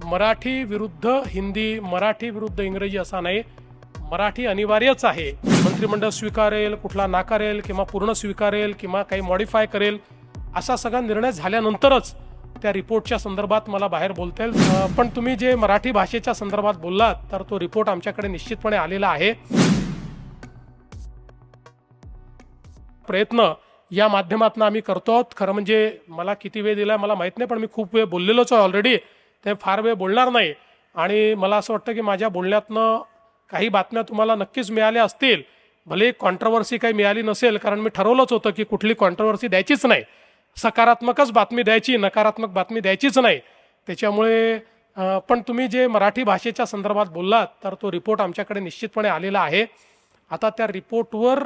मराठी विरुद्ध हिंदी, मराठी विरुद्ध इंग्रजी असा नाही, मराठी अनिवार्यच आहे. मंत्रिमंडळ स्वीकारेल, कुठला नाकारेल किंवा पूर्ण स्वीकारेल किंवा काही मॉडिफाय करेल असा सगळा निर्णय झाल्यानंतरच त्या रिपोर्टच्या संदर्भात मला बाहेर बोलता येईल. पण तुम्ही जे मराठी भाषेच्या संदर्भात बोललात तर तो रिपोर्ट आमच्याकडे निश्चितपणे आलेला आहे. प्रयत्न या माध्यमातून आम्ही करतो. खरं म्हणजे मला किती वेळ दिला मला माहीत नाही, पण मी खूप वेळ बोललेलोच आहे ऑलरेडी, ते फार वेळ बोलणार नाही. आणि मला असं वाटतं की माझ्या बोलण्यातनं काही बातम्या तुम्हाला नक्कीच मिळाल्या असतील. भले कॉन्ट्रोवर्सी काही मिळाली नसेल, कारण मी ठरवलंच होतं की कुठली कॉन्ट्रोवर्सी द्यायचीच नाही, सकारात्मकच बातमी द्यायची, नकारात्मक बातमी द्यायचीच नाही. त्याच्यामुळे पण तुम्ही जे मराठी भाषेच्या संदर्भात बोललात तर तो रिपोर्ट आमच्याकडे निश्चितपणे आलेला आहे. आता त्या रिपोर्टवर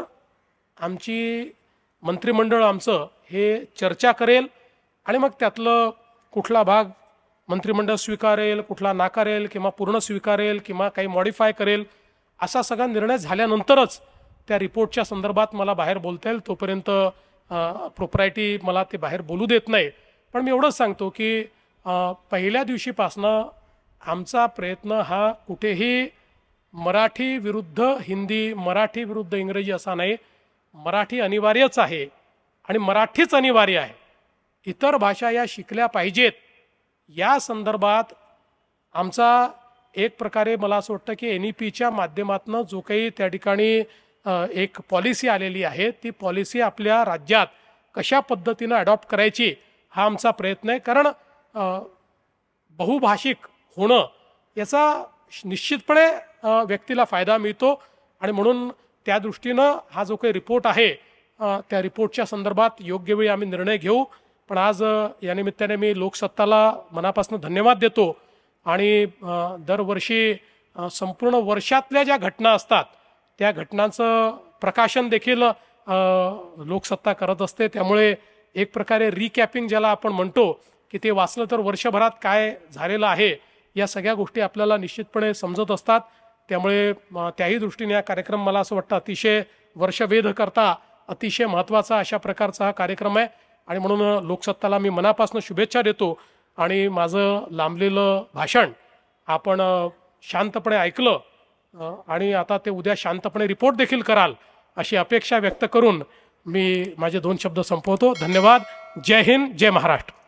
आमची मंत्रिमंडळ आमचं हे चर्चा करेल आणि मग त्यातलं कुठला भाग मंत्रिमंडळ स्वीकारेल, कुठला नाकारेल किंवा पूर्ण स्वीकारेल किंवा काही मॉडिफाय करेल असा सगळा निर्णय झाल्यानंतरच त्या रिपोर्टच्या संदर्भात मला बाहेर बोलता येईल. तोपर्यंत प्रोप्रायटी मला ते बाहेर बोलू देत नाही. पण मी एवढंच सांगतो की पहिल्या दिवशीपासनं आमचा प्रयत्न हा कुठेही मराठी विरुद्ध हिंदी, मराठी विरुद्ध इंग्रजी असा नाही, मराठी अनिवार्यच आहे आणि मराठीच अनिवार्य आहे. इतर भाषा या शिकल्या पाहिजेत या संदर्भात आमचा एक प्रकारे मला असं वाटतं की NEPच्या माध्यमातून जो काही त्या ठिकाणी एक पॉलिसी आलेली आहे, ती पॉलिसी आपल्या राज्यात कशा पद्धतीनं अडॉप्ट करायची हा आमचा प्रयत्न आहे. कारण बहुभाषिक होणं याचा निश्चितपणे व्यक्तीला फायदा मिळतो आणि म्हणून त्या दृष्टीनं हा जो काही रिपोर्ट आहे त्या रिपोर्टच्या संदर्भात योग्य वेळी आम्ही निर्णय घेऊ. पण आज या निमित्ताने मी लोकसत्ताला मनापासून धन्यवाद देतो आणि दरवर्षी संपूर्ण वर्षातल्या ज्या घटना असतात त्या घटनांचं प्रकाशन देखील लोकसत्ता करत असते. त्यामुळे एक प्रकारे रिकॅपिंग ज्याला आपण म्हणतो की ते वाचलं तर वर्षभरात काय झालेलं आहे या सगळ्या गोष्टी आपल्याला निश्चितपणे समजत असतात. त्यामुळे त्याही दृष्टीने हा कार्यक्रम मला असं वाटतं अतिशय वर्षवेध करता अतिशय महत्त्वाचा अशा प्रकारचा हा कार्यक्रम आहे आणि म्हणून लोकसत्ताला मी मनापासून शुभेच्छा देतो. आणि माझं लांबलेलं भाषण आपण शांतपणे ऐकलं आणि आता ते उद्या शांतपणे रिपोर्ट देखील कराल अशी अपेक्षा व्यक्त करून मी माझे 2 शब्द संपवतो. धन्यवाद. जय हिंद, जय महाराष्ट्र.